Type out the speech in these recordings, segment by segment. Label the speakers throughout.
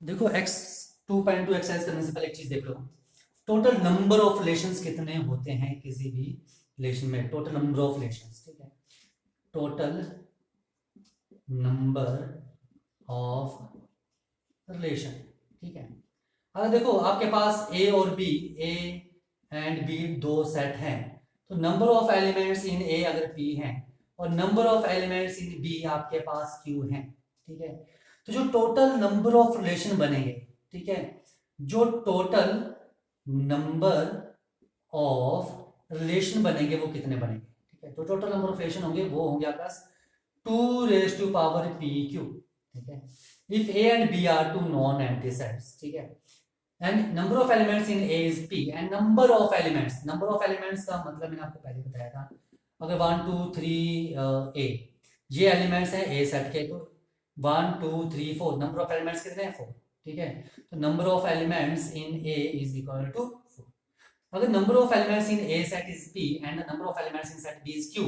Speaker 1: देखो x 2.2 exercise करने से पहले एक चीज देख लो। टोटल नंबर ऑफ रिलेशंस कितने होते हैं किसी भी रिलेशन में, टोटल नंबर ऑफ रिलेशंस, ठीक है। टोटल नंबर ऑफ रिलेशन, ठीक है। अगर देखो आपके पास ए और बी, ए एंड बी दो सेट हैं, तो number of elements in A अगर पी हैं और number of elements in B आपके पास क्यू हैं, ठीक है। तो जो टोटल नंबर ऑफ रिलेशन बनेंगे, ठीक है, जो टोटल नंबर ऑफ रिलेशन बनेंगे वो कितने बनेंगे, ठीक है। तो टोटल नंबर ऑफ रिलेशन होंगे वो होंगे आपके पास 2 raised to power pq, ठीक है। If A and B are two non empty sets, ठीक है, and number of elements in A is P and number of elements का मतलब मैंने आपको पहले बताया था। अगर 1 2 3 ए ये एलिमेंट्स हैं ए सेट के, तो 1 2 3 4 नंबर ऑफ एलिमेंट्स कितने हैं 4, ठीक है। तो number of elements in A is equal to 4। अगर number of elements in A set is P and number of elements in set B is Q,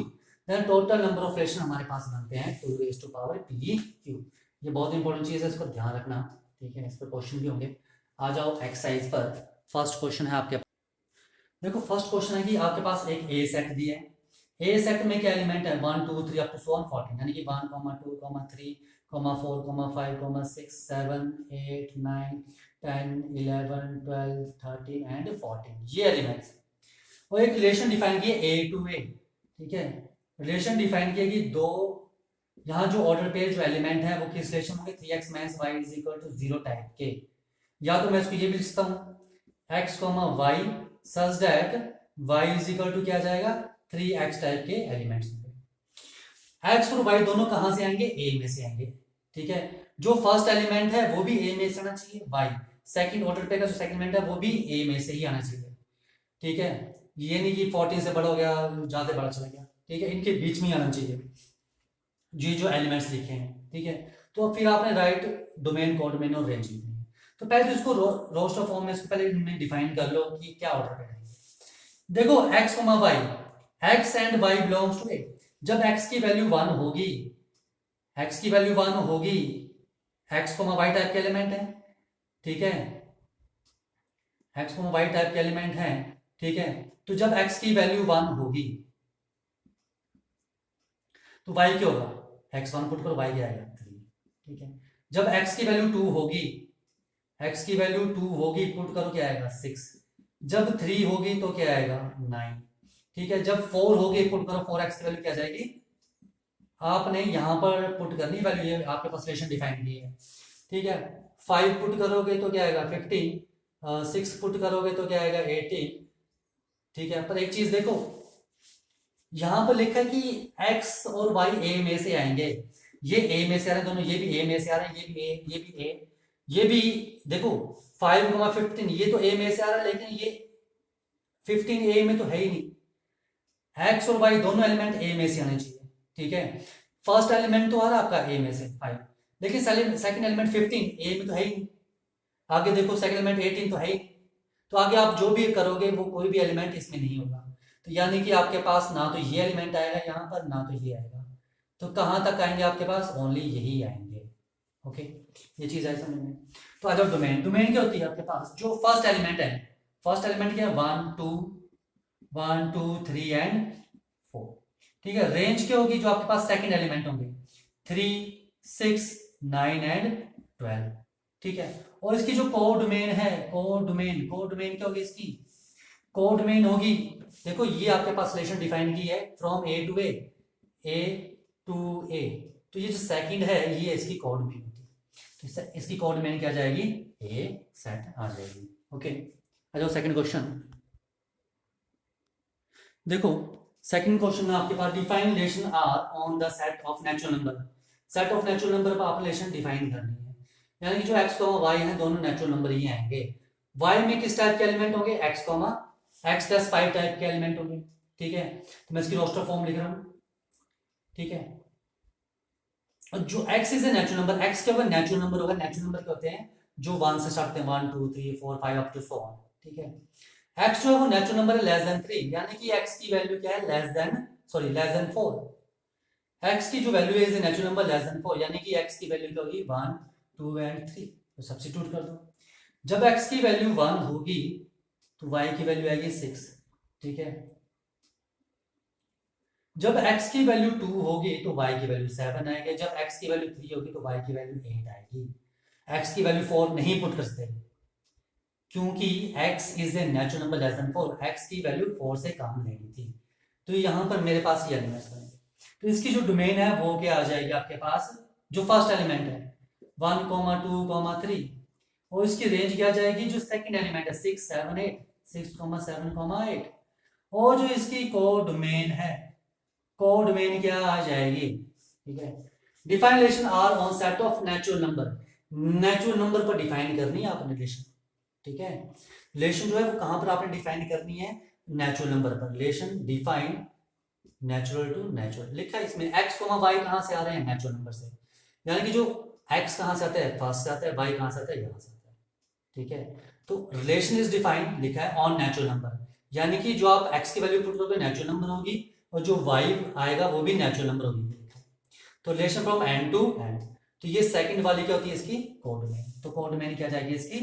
Speaker 1: then total number of relation हमारे पास बनते हैं 2 raised to power P Q. ये बहुत important चीज है, इसको ध्यान रखना, ठीक है। इस पर क्वेश्चन भी होंगे। आ जाओ एक्सरसाइज पर। फर्स्ट क्वेश्चन है आपके, देखो फर्स्ट क्वेश्चन है कि आपके पास एक ए सेट दिया है। ए सेट में क्या एलिमेंट है 1 2 3 अप टू सो ऑन 14, यानी कि 1 2 3 4 5 6 7 8 9 10 11 12 13 एंड 14 ये एलिमेंट्स। और एक रिलेशन डिफाइन किया ए टू ए, ठीक है। रिलेशन डिफाइन किया कि दो, यहाँ जो ऑर्डर पे जो एलिमेंट है वो किस रिलेशन होंगे 3x - y is equal to 0 type के। या तो मैं इसको ये भी लिखता हूँ x, y such that y is equal to क्या आ जाएगा 3x टाइप के एलिमेंट्स होंगे। x और y दोनों कहां से आएंगे a में से आएंगे, ठीक है। जो फर्स्ट एलिमेंट है वो भी a में से आना चाहिए, y सेकंड ऑर्डर पे का जो सेकंड एलिमेंट है वो भी a में से ही आना चाहिए, ठीक है। ये नहीं कि 14 से बड़ा हो गया ज्यादा बड़ा चला गया, ठीक है, इनके बीच में आना चाहिए जी जो एलिमेंट्स लिखे हैं, ठीक है। तो फिर आपने राइट डोमेन, कोडोमेन और रेंज लिखनी है। तो पहले तो इसको रोस्टर फॉर्म में इसको पहले डिफाइन कर लो कि क्या ऑर्डर पे रहेंगे। देखो x, y, x and y belongs to A. जब x की वैल्यू 1 होगी, x की वैल्यू 1 होगी, x, y टाइप के एलिमेंट है, ठीक है, x, y टाइप के एलिमेंट है, ठीक है। तो जब x की वैल्यू 1 होगी तो y क्या होगा, x1 पुट करो y क्या आएगा 3, ठीक है। जब x की वैल्यू 2 होगी, x की वैल्यू 2 होगी पुट करो क्या आएगा 6। जब 3 होगी तो क्या आएगा 9, ठीक है। जब 4 होगी पुट करो 4x की वैल्यू क्या जाएगी, आपने यहां पर पुट करनी वैल्यू, ये आपके पास रिलेशन डिफाइन की है, ठीक है। 5 पुट करोगे तो क्या आएगा 15, 6 पुट करोगे तो क्या आएगा 18, ठीक है। पर एक चीज देखो यहां पर लिखा है कि x और y a में से आएंगे, ये a में से आ रहे हैं दोनों, ये भी a में से आ रहे हैं, ये भी a, ये भी a, ये भी देखो 5 15 ये तो a में से आ रहा है, लेकिन ये 15 a में तो है ही नहीं। x और y दोनों एलिमेंट a में से आने चाहिए, ठीक है। फर्स्ट एलिमेंट तो आ रहा है आपका a में से 5, लेकिन सेकंड एलिमेंट 15 a में तो है ही नहीं। आगे देखो सेकंड एलिमेंट 18 तो है ही नहीं। तो आगे आप जो भी करोगे वो कोई भी एलिमेंट इसमें नहीं होगा। तो यानी कि आपके पास ना तो ये एलिमेंट आएगा यहाँ पर, ना तो ये आएगा। तो कहाँ तक आएंगे आपके पास, ओनली यही आएंगे, ओके। ये चीज है समझ में। तो अगर डोमेन, डोमेन क्या होती है आपके पास, जो फर्स्ट एलिमेंट है, फर्स्ट एलिमेंट क्या है 1 2 3 एंड 4, ठीक है। रेंज क्या होगी, जो आपके पास सेकंड एलिमेंट होंगे 3 6 9 एंड 12, ठीक है। और इसकी जो कोडोमेन है, कोडोमेन क्या होगी इसकी, कोडोमेन होगी, देखो ये आपके पास रिलेशन डिफाइन की है from A to A to A. तो ये जो सेकंड है ये इसकी कोडोमेन होती है, तो इसकी कोडोमेन क्या जाएगी ए सेट आ जाएगी, ओके। आ जाओ सेकंड क्वेश्चन। देखो सेकंड क्वेश्चन में आपके पास define relation R on the set of natural number. Set of natural number पर आप रिलेशन डिफाइन करनी है, यानी कि जो x y है दोनों नेचुरल नंबर ही आएंगे। y में किस टाइप के एलिमेंट होंगे x प्लस 5 टाइप के एलिमेंट होंगे, ठीक है। तो मैं इसकी रोस्टर फॉर्म लिख रहा हूं, ठीक है। और जो x is a natural number, x क्या होगा नेचुरल नंबर होगा। नेचुरल नंबर क्या होते हैं जो 1 से स्टार्ट होते हैं, 1 2 3 4 5 अप टू 4, ठीक है। x जो है वो नेचुरल नंबर है लेस देन 3, यानी कि x की वैल्यू क्या है लेस देन 4। x की जो वैल्यू है is a natural number less then 4, यानी कि x की वैल्यू क्या होगी 1 2 एंड 3, तो सब्स्टिट्यूट कर दो। जब x की वैल्यू 1 होगी तो y की वैल्यू आएगी 6, ठीक है। जब x की वैल्यू 2 होगी तो y की वैल्यू 7 आएगी। जब x की वैल्यू 3 होगी तो y की वैल्यू 8 आएगी। x की वैल्यू 4 नहीं पुट कर सकते क्योंकि x is a natural number less then 4, x की वैल्यू 4 से कम लेनी थी। तो यहां पर मेरे पास ये एलिमेंट्स बने, तो इसकी जो डोमेन है वो क्या आ जाएगी आपके पास, जो फर्स्ट एलिमेंट है 1, 2, 3, और इसकी रेंज क्या आ जाएगी, जो सेकंड एलिमेंट है 6, 7, 8, 6, 7, 8, और जो इसकी कोडोमेन है, कोडोमेन क्या आ जाएगी, ठीक है। Define relation R on set of natural number, natural number पर डिफाइन करनी है आपने रिलेशन, ठीक है। रिलेशन जो है वो कहां पर आपने डिफाइन करनी है, नेचुरल नंबर पर। Relation define natural to natural, लिखा है इसमें x, y कहां से आ रहे हैं, नेचुरल नंबर से, यानी कि जो x कहां से आता है, फर्स्ट से आता है, y कहां से आता है, यहां से आता है, ठीक है। तो रिलेशन इज डिफाइंड लिखा है ऑन नेचुरल नंबर, यानी कि जो आप x की वैल्यू पुट करोगे नेचुरल नंबर होगी, और जो y आएगा वो भी नेचुरल नंबर होगी। तो relation from n to n, तो ये सेकंड वाली क्या होती है, इसकी कोडोमेन। तो कोडोमेन क्या जाएगी इसकी,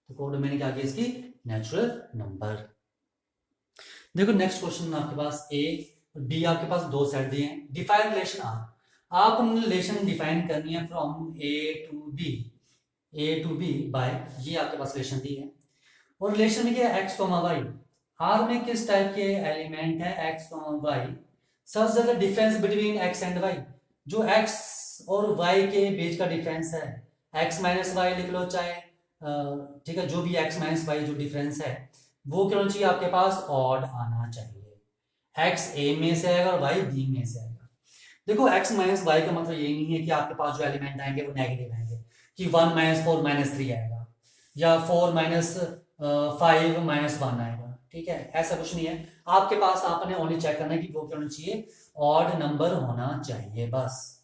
Speaker 1: तो कोडोमेन क्या आ गई इसकी, नेचुरल नंबर। देखो नेक्स्ट क्वेश्चन आपके पास ए डी, आपके पास दो सेट दिए हैं। डिफाइन रिलेशन आर, आप रिलेशन डिफाइन करनी है from A to B by, ये आपके पास रिलेशन दी है, और रिलेशन में क्या है एक्स कॉमा वाई। आर में किस टाइप के एलिमेंट है, X comma Y, such that the difference between X and Y, जो एक्स और वाई के बीच का डिफरेंस है, एक्स माइनस वाई लिख लो चाहे, ठीक है, जो भी एक्स माइनस वाई जो डिफरेंस है वो क्या होना चाहिए आपके पास, ऑड आना चाहिए। एक्स ए में से आएगा और वाई बी में से आएगा। देखो एक्स माइनस वाई का मतलब यही नहीं है कि आपके पास जो एलिमेंट आएंगे वो नेगेटिव आएंगे, कि 1 - 4 - 3 आएगा, या 4 - 5 - 1 आएगा, ठीक है, ऐसा कुछ नहीं है। आपके पास आपने ओनली चेक करना है कि वो क्या होना चाहिए, ऑड नंबर होना चाहिए बस,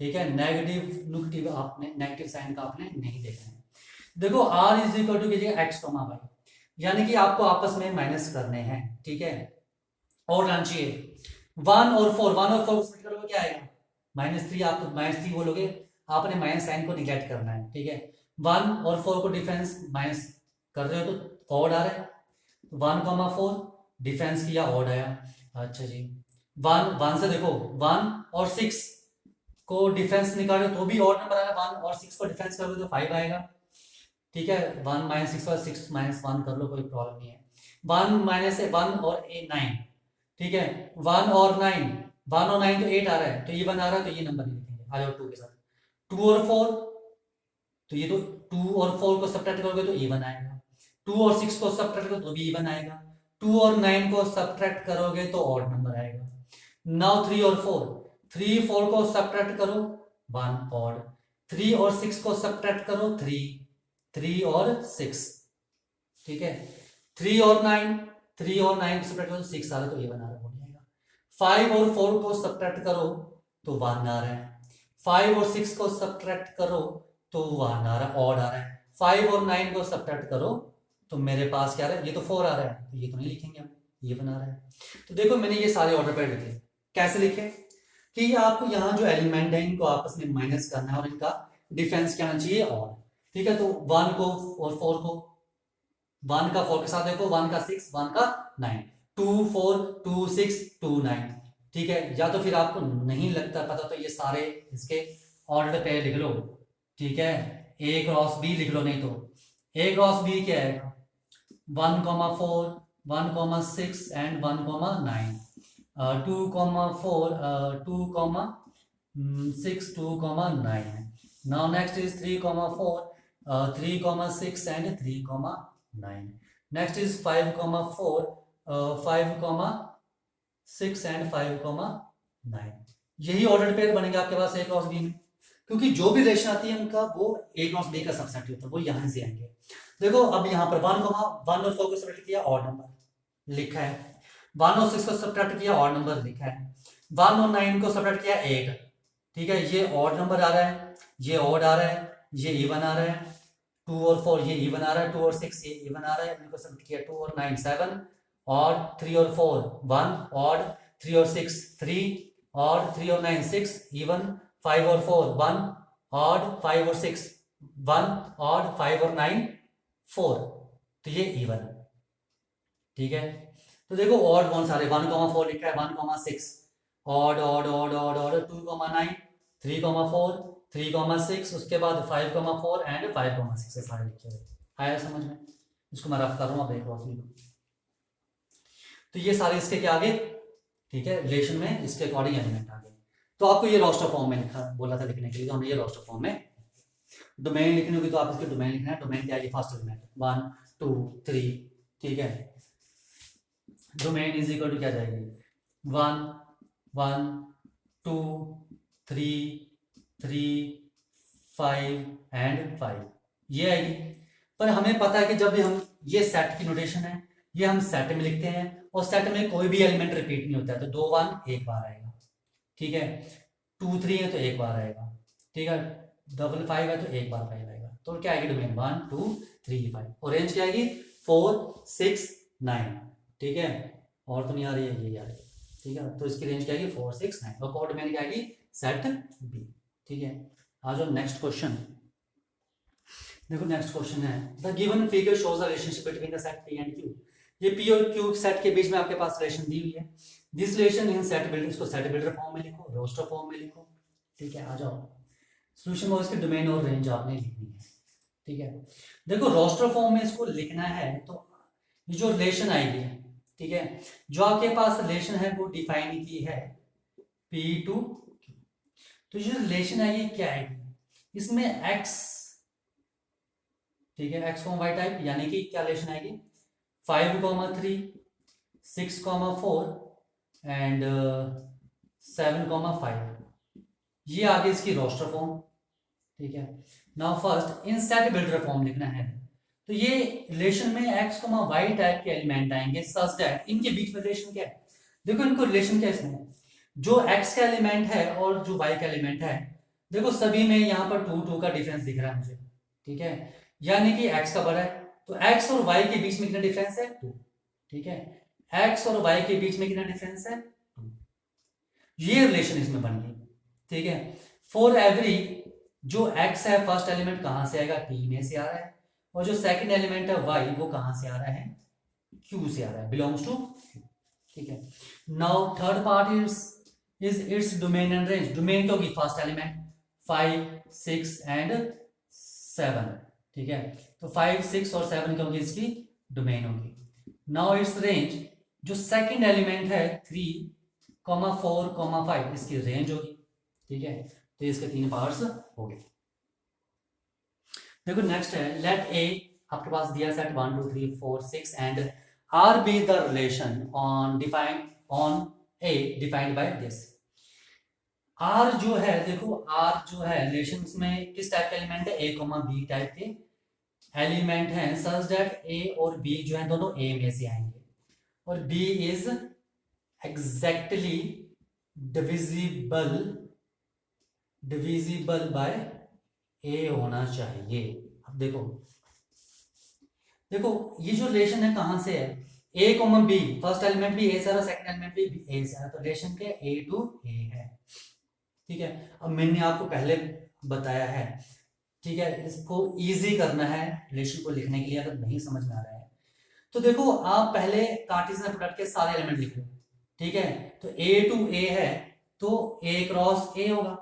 Speaker 1: ठीक है। नेगेटिव आपने नेगेटिव साइन का आपने नहीं देखना है। देखो r इज इक्वल टू कीजिए एक्स कॉमा वाई, यानी कि आपको आपस में माइनस करने हैं, ठीक है, और लाना चाहिए 1 और 4, 1 और 4 को स्प्लिट करोगे क्या आएगा, -3, आप तो -3 बोलोगे, आपने माइनस साइन को निगेट करना है, ठीक है। 1 और 4 को डिफरेंस माइनस कर रहे हो तो ऑड आ रहा है, 1,4 डिफरेंस किया ऑड आया, अच्छा जी। 1 से देखो 1 और 6 को डिफरेंस निकालो तो भी ऑड नंबर आएगा, 1 और 6 को डिफरेंस करोगे तो 5 आएगा, ठीक है। 1 - 6 और 6 - 1 कर लो, कोई प्रॉब्लम नहीं है। 1 - 1 और 9, ठीक है, 1 और 9, 1 और 9 तो 8 आ रहा है, तो इवन आ रहा है, तो ये नंबर नहीं लिखेंगे, आ जाओ 2 के साथ। 2 और 4, तो ये तो 2 और 4 को सब्ट्रैक्ट करोगे तो इवन आएगा, 2 और 6 को सब्ट्रैक्ट करोगे तो भी इवन आएगा, 2 और 9 को सब्ट्रैक्ट करोगे तो ऑड नंबर आएगा। नाउ 3 और 4, 3 4 को सब्ट्रैक्ट करो 1 ऑड, 3 और 6 को सब्ट्रैक्ट करो 3 और 6, ठीक है। 3 और 9 को सब्ट्रैक्ट करो 6 आ रहा है तो इवन आ रहा है, हो जाएगा। 5 और 4 को सब्ट्रैक्ट करो तो 1 आ रहा है, 5 और 6 को सब्ट्रैक्ट करो तो 1 आ रहा है, ऑड आ रहा है। 5 और 9 को सब्ट्रैक्ट करो तो मेरे पास क्या आ रहा है, ये तो 4 आ रहा है, तो ये तो नहीं लिखेंगे हम, ये बना रहा है। तो देखो मैंने ये सारे ऑर्डर पे लिखे, कैसे लिखे, कि आपको यहाँ जो एलिमेंट है इनको आपस में माइनस करना है और इनका डिफरेंस क्या आना चाहिए, ऑड, ठीक है। तो 1 को और 4 को, 1 का 4 के साथ देखो, 1 का 6, 1 का 9, 2 4 2 6 2 9, ठीक है। या तो फिर आपको नहीं लगता पता तो ये सारे इसके ऑर्डर पे लिख लो, ठीक है, A क्रॉस B लिख लो, नहीं तो A क्रॉस B क्या है, 1,4 1,6 and 1,9, 2,4 2,6 2,9। Now next is 3,4 3,6 and 3,9. Next is 5,4 5,6 and 5,9। यही ऑर्डर पेयर बनेगा आपके पास A क्रॉस B में, क्योंकि जो भी रिलेशन आती है उनका वो A क्रॉस B का सबसेट होता है, वो यहां से आएंगे। देखो अब यहाँ पर 1 और 4 को सब्ट्रैक्ट किया, ऑड नंबर लिखा है, 1 और 6 को सब्ट्रैक्ट किया, ऑड नंबर लिखा है, 1 और 9 को सब्ट्रैक्ट किया 8, ठीक है, ये ऑड नंबर आ रहा है, ये ऑड आ रहा है, ये इवन आ रहा है, 2 और 4 ये इवन आ रहा है, 2 और 6 ये इवन आ रहा है, इनको सब्ट्रैक्ट किया 2 और 9 7, ऑड 3 और 4 1, ऑड 3 और 6 3, ऑड 3 और 9 6 इवन, 5 और 4 1, ऑड 5 और 6 1 ऑड 5 और 9 4, तो ये इवन है। ठीक है, तो देखो ऑड कौन सा है, 1,4 लिखा है, 1,6 odd odd odd odd odd 2,9 3,4 3,6 उसके बाद 5,4 एंड 5,6 से सारे लिखे हुए। आया समझ में? इसको मैं रफ कर रहा हूँ, आप देख लो अपनी। तो ये सारे इसके क्या आ गए, ठीक है, रिलेशन में इसके अकॉर्डिंग एलिमेंट आ गए। तो आपको ये रोस्टर फॉर्म में लिखा बोला था लिखने के लिए, तो हमने ये रोस्टर फॉर्म में डोमेन लिखनी होगी, तो आप इसके डोमेन लिखना है। डोमेन क्या है, फर्स्ट एलिमेंट 1 2 3, ठीक है। डोमेन इज इक्वल टू क्या जाएगी, 1 1 2 3 3 5 एंड 5, ये आएगी। पर हमें पता है कि जब भी हम ये सेट की नोटेशन है, ये हम सेट में लिखते हैं और सेट में कोई भी एलिमेंट रिपीट नहीं होता है, तो 2 1 एक बार आएगा, ठीक है। 2 3 है तो एक बार आएगा, ठीक है। 5 है तो एक बार 5 आएगा। तो क्या आएगी डोमेन 1 2 3 5, और रेंज क्या आएगी 4 6 9, ठीक है। और तो नहीं आ रही है, ये आ रही है, ठीक है। तो इसकी रेंज क्या आएगी 4 6 9, और कोड में क्या आएगी सेट बी, ठीक है। आ जाओ नेक्स्ट क्वेश्चन। देखो नेक्स्ट क्वेश्चन है, the given figure shows the relationship between the set P and Q. ये पी और क्यू सेट के बीच में आपके पास रिलेशन दी हुई है। This relation in set builder, इसको सेट बिल्डर फॉर्म में लिखो, रोस्टर फॉर्म में लिखो, ठीक है। आ जाओ सोल्यूशन में इसके डोमेन और रेंज आपने लिखनी है, ठीक है। देखो रोस्टर फॉर्म में इसको लिखना है, तो ये जो रिलेशन आएगी, ठीक है, जो आपके पास रिलेशन है वो डिफाइन की है P टू Q। तो जो रिलेशन है ये क्या आएगी, इसमें x, ठीक है, x वाई टाइप, यानी कि क्या रिलेशन आएगी 5,3 6,4 एंड 7,5, ये आगे इसकी रोस्टर फॉर्म, ठीक है। Now first in set builder form लिखना है, तो ये रिलेशन में x, y टाइप के एलिमेंट आएंगे सच दैट इनके बीच में रिलेशन क्या है। देखो इनको रिलेशन क्या है, इसमें जो x का एलिमेंट है और जो y का एलिमेंट है, देखो सभी में यहाँ पर 2 2 का डिफरेंस दिख रहा है मुझे, ठीक है। यानी कि x का बड़ा है, तो x और y के बीच में कितना डिफरेंस है 2, ठीक है। x और y के बीच में कितना डिफरेंस है 2, ये रिलेशन इसमें बन गई, ठीक है। फॉर एवरी, जो x है फर्स्ट एलिमेंट कहां से आएगा, t में से आ रहा है, और जो सेकंड एलिमेंट है y वो कहां से आ रहा है, q से आ रहा है, बिलोंग्स टू q, ठीक है। Now third part is its domain and range. Domain क्या होगी, फर्स्ट एलिमेंट 5 6 एंड 7, ठीक है। तो 5 6 और 7 क्या होगी, इसकी डोमेन होगी। नाउ इट्स रेंज, जो सेकंड एलिमेंट है 3 4 5, इसकी रेंज होगी, ठीक है। तो इसके 3 पार्ट्स हो गए। देखो नेक्स्ट है, लेट ए, आपके पास दिया set 1 2 3 4 6 and R be the relation on defined on A defined by this. R जो है, देखो आर जो है रिलेशन में किस टाइप के एलिमेंट है, ए बी टाइप के एलिमेंट हैं सच दैट ए और बी जो है दोनों ए में से आएंगे, और B is exactly divisible by A होना चाहिए। अब देखो देखो ये जो रिलेशन है कहां से है, ए कॉमन बी, फर्स्ट एलिमेंट भी ए से है, सेकंड एलिमेंट भी ए से है, तो रिलेशन क्या ए टू ए है, ठीक है। अब मैंने आपको पहले बताया है, ठीक है, इसको इजी करना है रिलेशन को लिखने के लिए, अगर नहीं समझ में आ रहा है तो देखो आप पहले कार्टेशियन प्रोडक्ट के सारे एलिमेंट लिख लो, ठीक है। तो ए टू ए है तो ए क्रॉस ए होगा,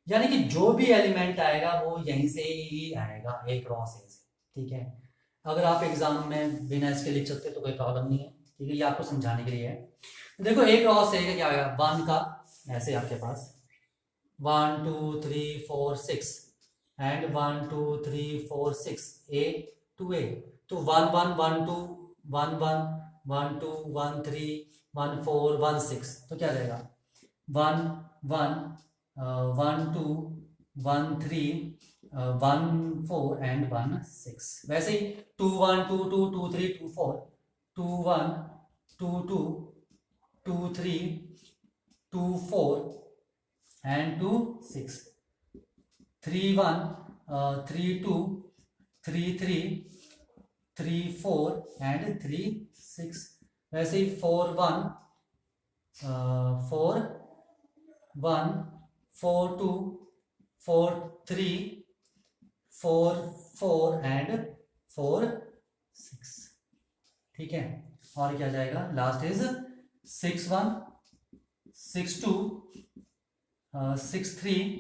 Speaker 1: यानी कि जो भी एलिमेंट आएगा वो यहीं से ही आएगा, ए क्रॉस ए से, ठीक है। अगर आप एग्जाम में बिना इसके लिख सकते तो कोई प्रॉब्लम नहीं है, ठीक है, ये आपको समझाने के लिए है। तो देखो ए क्रॉस ए का क्या आएगा, 1 का ऐसे आपके पास 1 2 3 4 6 एंड 1 2 3 4 6 ए टू ए, तो 1 1 1 2 1 1 1 2 1 3 1 4 1 6, तो क्या रहेगा 1 1 1 2 1 3 1 4 एंड 1 6। वैसे ही 2 1 2 2 2 3 2 4 2 1 2 2 2 3 2 4 and 2 6 3 1 3 2 3 3 3 4 and 3 6। वैसे ही 4 1 4 1 4 2 4 3 4 4 एंड 4 6, ठीक है। और क्या जाएगा, लास्ट इज 6 1 6 2 6 3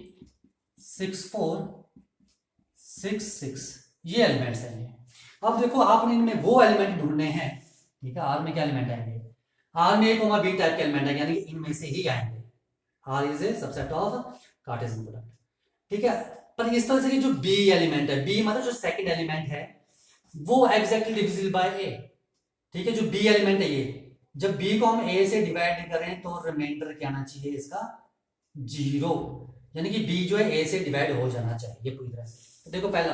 Speaker 1: 6 4 6 6, ये एलिमेंट्स हैं ये। अब देखो आपने इनमें वो एलिमेंट ढूंढने हैं, ठीक है। आर में क्या एलिमेंट आएंगे, आर में ए कोमा बी टाइप के एलिमेंट आएंगे, यानी कि इनमें से ही आएंगे। R is a subset of Cartesian product, ठीक है। पर इस तरह से जो बी एलिमेंट है, बी मतलब जो सेकंड एलिमेंट है वो एग्जैक्टली डिविजिबल बाय ए, ठीक है। जो बी एलिमेंट है ये, जब बी को हम ए से डिवाइड करें तो रिमाइंडर क्या आना चाहिए इसका, 0, यानी कि बी जो है ए से डिवाइड हो जाना चाहिए पूरी तरह से। तो देखो पहला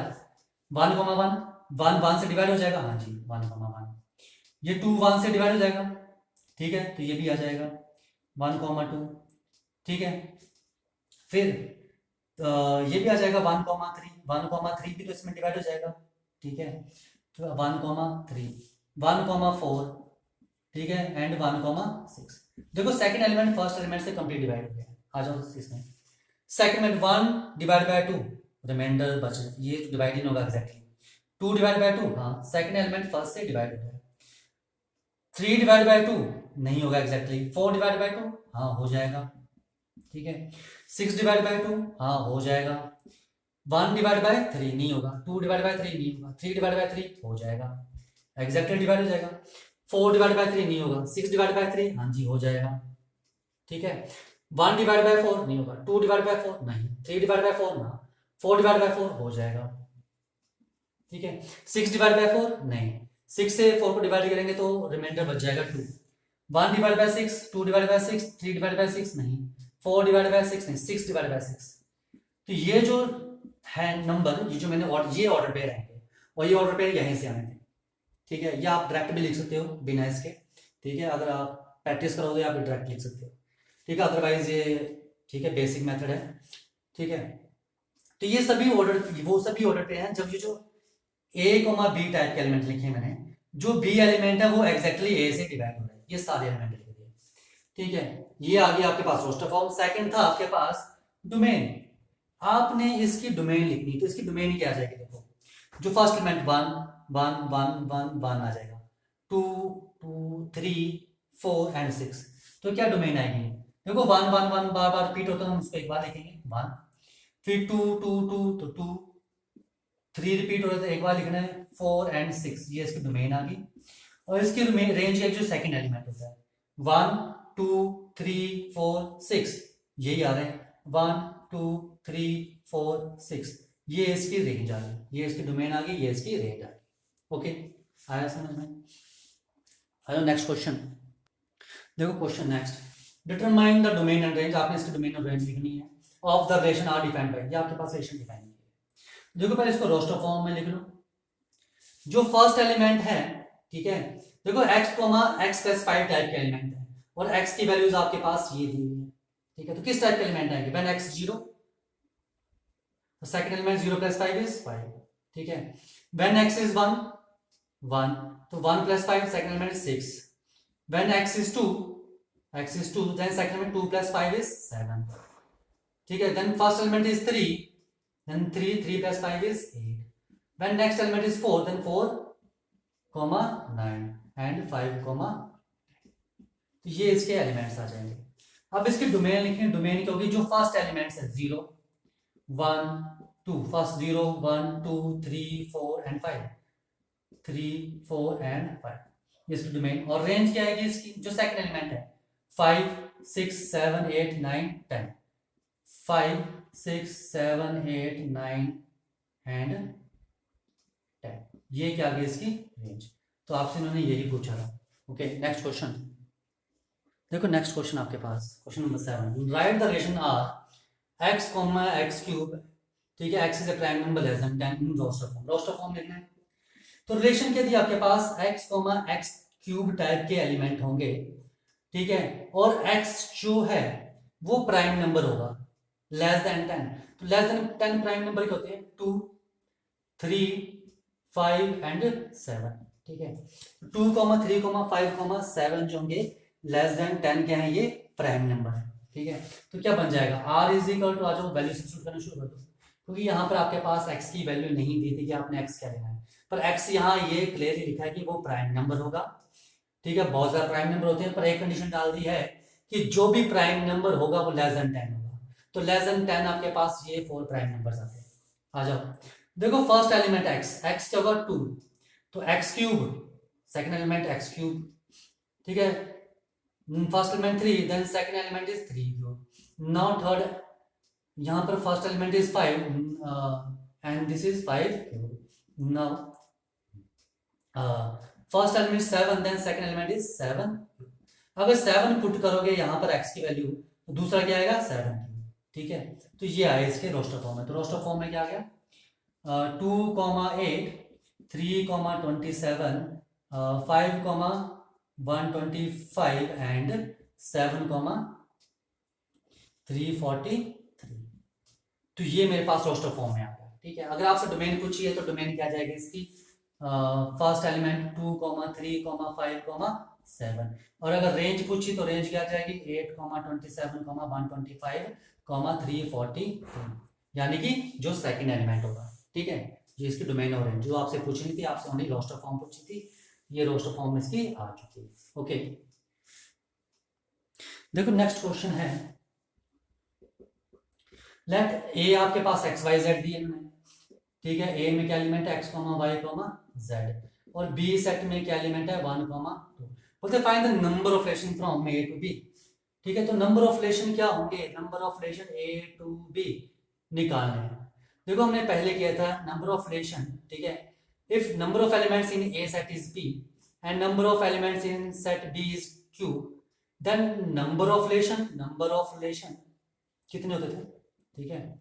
Speaker 1: 1 1 1 1 से डिवाइड हो जाएगा, हाँ जी 1 1, ये 2 1 से डिवाइड हो जाएगा, ठीक है, तो ये भी आ जाएगा 1 2, ठीक है। फिर ये भी आ जाएगा 1 3, 1 3 भी तो इसमें डिवाइड हो जाएगा, ठीक है। तो 1 3 1 4, ठीक है, एंड 1 6। देखो सेकंड एलिमेंट फर्स्ट एलिमेंट से कंप्लीट डिवाइड हो गया, आ जाओ इसमें। सेकंड में 1 डिवाइड बाय 2, रिमाइंडर बच, ये डिवाइड ही नहीं होगा एग्जैक्टली। 2 डिवाइड बाय 2, हाँ सेकंड एलिमेंट फर्स्ट से डिवाइड हो गया। 3 डिवाइड बाय 2 नहीं होगा एग्जैक्टली। 4 डिवाइड बाय 2, हाँ हो जाएगा, ठीक है। 6 डिवाइड बाय 2, हाँ हो जाएगा। 1 डिवाइड बाय 3 नहीं होगा, 2 डिवाइड बाय 3 नहीं होगा, 3 डिवाइड बाय 3 हो जाएगा, एग्जैक्टली डिवाइड हो जाएगा। 4 डिवाइड बाय 3 नहीं होगा, 6 डिवाइड बाय 3 हाँ जी हो जाएगा, ठीक है। 1 डिवाइड बाय 4 नहीं होगा, 2 डिवाइड बाय 4 नहीं, 3 डिवाइड बाय 4 ना, 4 डिवाइड बाय 4 हो जाएगा, ठीक है। 6 डिवाइड बाय 4 नहीं, 6 से 4 को डिवाइड करेंगे तो रिमाइंडर बच जाएगा 2। 1 divide by 6, 2 divide by 6, 3 divide by 6 नहीं, 4 डिवाइड बाय 6 नहीं, 6 डिवाइड बाय 6। तो ये जो है नंबर, ये जो मैंने ये ऑर्डर पेयर आएंगे और ये ऑर्डर पेयर यहीं से आएंगे, ठीक है। या आप डायरेक्ट भी लिख सकते हो बिना इसके, ठीक है। अगर आप प्रैक्टिस करोगे आप डायरेक्ट लिख सकते हो, ठीक है। अदरवाइज ये, ठीक है, बेसिक मेथड है, ठीक है। तो ये सभी ऑर्डर, वो सभी ऑर्डर पेयर हैं जब ये जो ए कोमा बी टाइप के एलिमेंट लिखे मैंने, जो बी एलिमेंट है वो एग्जैक्टली ए से डिवाइड हो रहा है, ये सारे एलिमेंट लिख दिए, ठीक है। ये आ गया आपके पास रोस्टर फॉर्म। सेकंड था आपके पास डोमेन, आपने इसकी डोमेन लिखनी, तो इसकी डोमेन क्या आ जाएगी, देखो जो फर्स्ट एलिमेंट 1 1 1 1 1 आ जाएगा, 2 2 3 4 एंड 6, तो क्या डोमेन आएगी, देखो 1 1 1 बार बार रिपीट होता है, हम उसको एक बार लिखेंगे 1, फिर 2 2 2 तो 2, 3 रिपीट हो रहा था एक बार लिखना है, 4 एंड 6, ये इसकी डोमेन आ गई। और इसकी रेंज का जो सेकंड एलिमेंट होता है 1 2 3 4 6, यही आ रहे हैं 1 2 3 4 6, ये इसकी रेंज आ गई, ये इसकी डोमेन आ गई, ये इसकी रेंज आ गई। ओके, आया समझ में? आया नेक्स्ट क्वेश्चन, देखो question next, determine the domain and range, आपने इसकी डोमेन और रेंज लिखनी है of the relation R defined by, ये आपके पास रिलेशन डिफाइन है। देखो पहले इसको रोस्टर फॉर्म में लिख लो। जो फर्स्ट एलिमेंट है, ठीक है, देखो x x प्लस 5 टाइप के एलिमेंट है और x की वैल्यूज आपके पास ये दी हुई है, ठीक है। तो किस टाइप के एलिमेंट आएंगे, when x 0, second element 0 plus 5 is 5, ठीक है। व्हेन x इज 1 1, तो 1 plus 5 second element is 6। When x is 2 then second element 2 plus 5 is 7, ठीक है। Then first element is 3, then 3 plus 5 is 8. When next element is 4, then 4, 9 and 5, तो ये इसके elements आ जाएंगे। अब इसकी डोमेन लिखें, डोमेन क्या होगी, जो फर्स्ट एलिमेंट्स है 0 1 2, फर्स्ट 0 1 2 3 4 एंड 5, 3 4 एंड 5, ये इसकी डोमेन। और रेंज क्या आएगी इसकी, जो सेकंड एलिमेंट है 5 6 7 8 9 10, 5 6 7 8 9 एंड 10, ये क्या आ गई इसकी रेंज। तो आपसे इन्होंने यही पूछा था। ओके, नेक्स्ट क्वेश्चन, देखो नेक्स्ट क्वेश्चन आपके पास, question number 7, write the relation R x x cube, ठीक है, x is a prime number less than 10 in roster form, roster form लिखना है। तो रिलेशन क्या दिया आपके पास, x x क्यूब टाइप के एलिमेंट होंगे, ठीक है, और x जो है वो प्राइम नंबर होगा लेस देन 10, तो लेस देन 10 प्राइम नंबर क्या होते हैं, 2 3 5 एंड 7, ठीक है। 2 3 5 7 जो होंगे लेस देन 10 क्या है, ये प्राइम नंबर है, ठीक है। तो क्या बन जाएगा, r इज इक्वल टू, आ जाओ वैल्यू सब्स्टिट्यूट करना शुरू कर दो, क्योंकि यहाँ पर आपके पास x की वैल्यू नहीं दी थी कि आपने x क्या लेना है, पर x यहाँ ये क्लियरली लिखा है कि वो प्राइम नंबर होगा। ठीक है, बहुत सारे प्राइम नंबर होते हैं, पर एक कंडीशन डाल दी है कि जो भी प्राइम नंबर होगा वो लेस देन 10 होगा। तो लेस देन 10 आपके पास ये 4 प्राइम नंबर्स आते हैं। आ जाओ, देखो फर्स्ट एलिमेंट x क्या होगा 2, तो x cube, second element x cube, ठीक है, first element 3, then second element is 3 cube. Now third, यहाँ पर first element is 5 and this is 5 cube. Now first element 7, then second element is 7। अगर 7 put करोगे यहाँ पर x की value, तो दूसरा क्या आएगा 7 क्यूब। ठीक है, तो ये आए इसके रोस्टर फॉर्म में। तो रोस्टर फॉर्म में क्या आ गया, 2,8, 3,27, 5,125 एंड 7,343। तो ये मेरे पास रोस्टर फॉर्म में आ गया। ठीक है, अगर आपसे डोमेन पूछी है तो डोमेन क्या जाएगी इसकी, फर्स्ट एलिमेंट 2, 3, 5, 7। और अगर रेंज पूछी तो रेंज क्या जाएगी 8, 27, 125, 343, यानी कि जो सेकंड एलिमेंट होगा। ठीक है, ये इसकी डोमेन और रेंज जो आपसे पूछनी थी, आपसे ओनली रोस्टर फॉर्म पूछी थी, ये रोस्टर फॉर्म इसकी आ चुकी है। ओके, देखो नेक्स्ट क्वेश्चन है, लेट ए आपके पास एक्स वाई जेड दिए हैं। ठीक है, ए में क्या एलिमेंट है x, y, z, और बी सेट में क्या एलिमेंट है 1, 2। बोलते find the number of relation from A to B. ठीक है, तो नंबर ऑफ रिलेशन क्या होंगे, number of relation A to B निकालने हैं। देखो हमने पहले किया था नंबर ऑफ रिलेशन। ठीक है, if number of elements in A set is p and number of elements in set b is q, then number of relation कितने होते थे। ठीक है,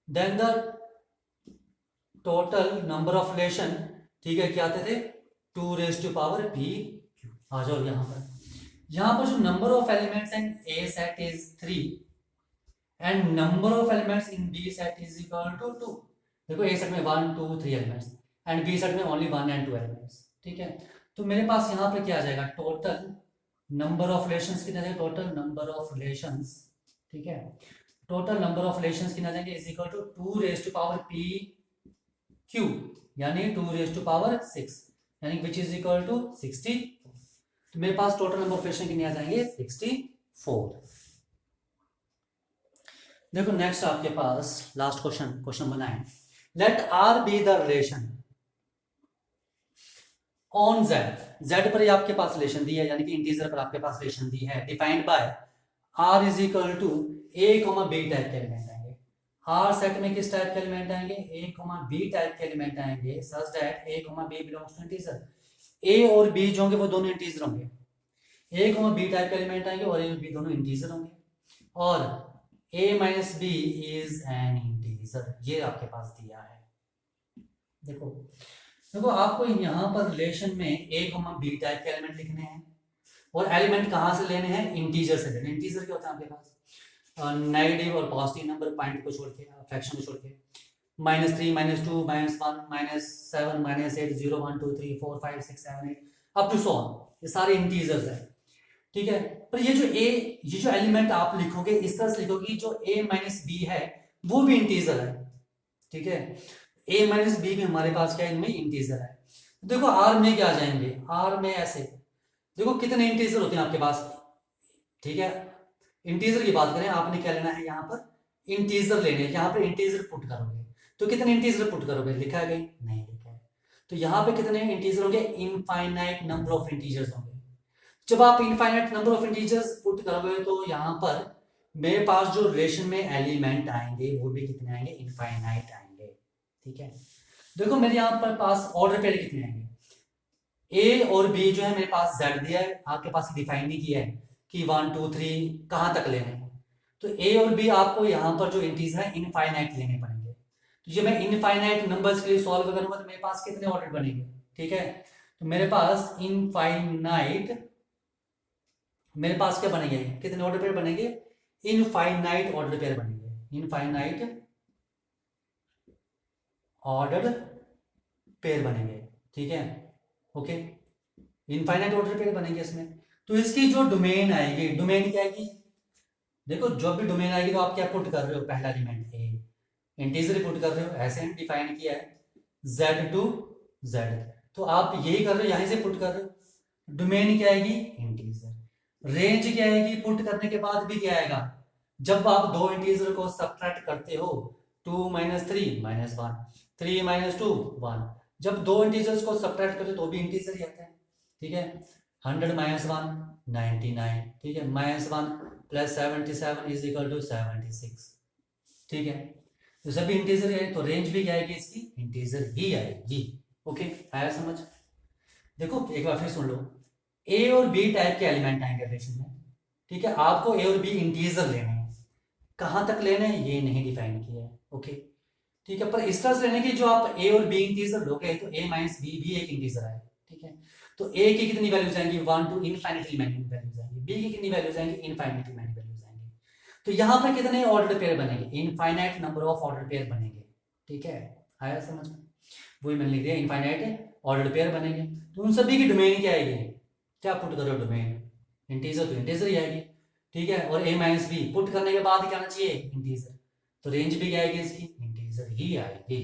Speaker 1: then the total number of relation, ठीक है, क्या आते थे 2p। आ जाओ यहाँ पर जो number of elements in A set is 3 and number of elements in B set is equal to 2। देखो ए सेट में 1, 2, 3 एलिमेंट्स एंड बी सेट में ओनली 1 एंड 2 एलिमेंट्स। ठीक है, तो मेरे पास यहाँ पे क्या आ जाएगा, टोटल नंबर ऑफ रिलेशंस कितने जाएंगे, टोटल नंबर ऑफ रिलेशंस। ठीक है, टोटल नंबर ऑफ रिलेशंस कितना जाएंगे is equal to 2p Q, यानी 2⁶, यानी विच इज इक्वल टू 60। तो मेरे पास टोटल नंबर ऑफ रिलेशन कितने आ जाएंगे 64। देखो नेक्स्ट आपके पास लास्ट क्वेश्चन बना है, let R be the relation on Z पर आपके पास रिलेशन दी है, यानी कि इंटीजर पर आपके पास रिलेशन दी है, defined by R is equal to A B type के एलिमेंट आएंगे। आर सेट में किस टाइप के एलिमेंट आएंगे, ए बी टाइप के एलिमेंट आएंगे, such that A B belongs to integer. A और बी जो होंगे वो दोनों इंटीजर होंगे, ए बी टाइप के एलिमेंट आएंगे और ए और बी दोनों इंटीजर होंगे, और a minus B is an integer, ये आपके पास दिया है। देखो आपको यहाँ पर रिलेशन में a बी टाइप के एलिमेंट लिखने हैं, और एलिमेंट कहाँ से लेने हैं, इंटीजर से लेने। इंटीजर क्या होता है आपके पास, नेगेटिव और पॉजिटिव नंबर, पॉइंट को छोड़ के, फ्रैक्शन को छोड़ के, -3, -2, -1, -7, -8, 0, 1, 2, 3, 4, 5, 6, 7, 8 अप टू सो ऑन, ये सारे इंटीजर्स हैं। ठीक है, पर ये जो एलिमेंट आप लिखोगे इस तरह से लिखोगे, जो a माइनस बी है वो भी इंटीजर है। ठीक है, a माइनस बी भी हमारे पास क्या है, इनमें इंटीजर है। देखो आर में क्या आ जाएंगे, आर में ऐसे देखो कितने इंटीजर होते हैं आपके पास। ठीक है, इंटीजर की बात करें, आपने क्या लेना है, यहाँ पर इंटीजर लेने हैं, यहाँ पर इंटीजर पुट करोगे तो कितने इंटीजर पुट करोगे, लिखा है कहीं, नहीं लिखा है। तो यहाँ पे कितने इंटीजर होंगे, इनफाइनाइट नंबर ऑफ इंटीजर्स होंगे। जब आप infinite number of integers put करोगे तो यहाँ पर मेरे पास जो रिलेशन में एलिमेंट आएंगे वो भी कितने आएंगे, इनफाइनाइट आएंगे। ठीक है, देखो मेरे यहाँ पर पास ऑर्डर पेयर कितने आएंगे, ए और बी जो है मेरे पास जेड दिया है, आपके पास डिफाइन नहीं किया है कि 1, 2, 3 कहाँ तक लेने हैं। तो ए और बी आपको यहाँ पर जो इंटीजर है इनफाइनाइट लेने पड़ेंगे। तो ये मैं इनफाइनाइट नंबर्स के लिए सॉल्व करूंगा तो मेरे पास कितने ऑर्डर बनेंगे। ठीक है, तो मेरे पास इनफाइनाइट, मेरे पास क्या बनेंगे, कितने ऑर्डर पेयर बनेंगे, इनफाइनाइट ऑर्डर पेयर बनेंगे, इनफाइनाइट ऑर्डर पेयर बनेंगे। ठीक है, ओके, इनफाइनाइट ऑर्डर पेयर बनेंगे इसमें। तो इसकी जो डोमेन आएगी, डोमेन क्या आएगी, देखो जो भी डोमेन आएगी तो आप क्या पुट कर रहे हो, पहला एलिमेंट ए, इंटीजर पुट कर रहे हो, ऐसे हम डिफाइन किया है z टू z, तो आप यही कर रहे हो, यहीं से पुट कर रहे हो। डोमेन क्या आएगी, इंटीजर। रेंज क्या आएगी, पुट करने के बाद भी क्या आएगा, जब आप दो इंटीजर को सब्ट्रैक्ट करते हो, 2 - 3 - 1, 3 - 2 1, जब दो इंटीजर्स को सब्ट्रैक्ट करते हो तो भी इंटीजर ही आता है, ठीक है। 100 - 1 99, ठीक है, -1 + 77 = 76, ठीक है। तो सभी इंटीजर है, तो रेंज भी क्या आएगी इसकी, इंटीजर ही आएगी। ओके, आया समझ। देखो एक बार फिर सुन लो, ए और बी टाइप के एलिमेंट आएंगे रिलेशन में, ठीक है। आपको ए और बी इंटीजर लेने हैं, कहां तक लेने हैं ये नहीं डिफाइन किया है, ओके, ठीक है। पर इस तरह से लेने की, जो आप ए और बी इंटीजर लोगे तो a - b भी एक इंटीजर है, ठीक है। तो a की कितनी वैल्यूज आएंगी, 1 to इनफाइनिटली मैनी वैल्यूज आएंगी, b की कितनी वैल्यूज आएंगी, इनफाइनिटली मैनी वैल्यूज आएंगी। तो यहाँ पर कितने ऑर्डर पेयर बनेंगे, infinite number of order pair बनेंगे, ठीक है। आया समझ में, वही मैंने लिख दिया, इनफाइनाइट ऑर्डर पेयर बनेंगे। तो उन सभी की डोमेन क्या आएगी, क्या पुट करो डोमेन, इंटीजर तो इंटीजर ही आएगी, ठीक है। और a - b पुट करने के बाद क्या आना चाहिए, इंटीजर, तो रेंज भी क्या आएगी इसकी, इंटीजर ही आएगी।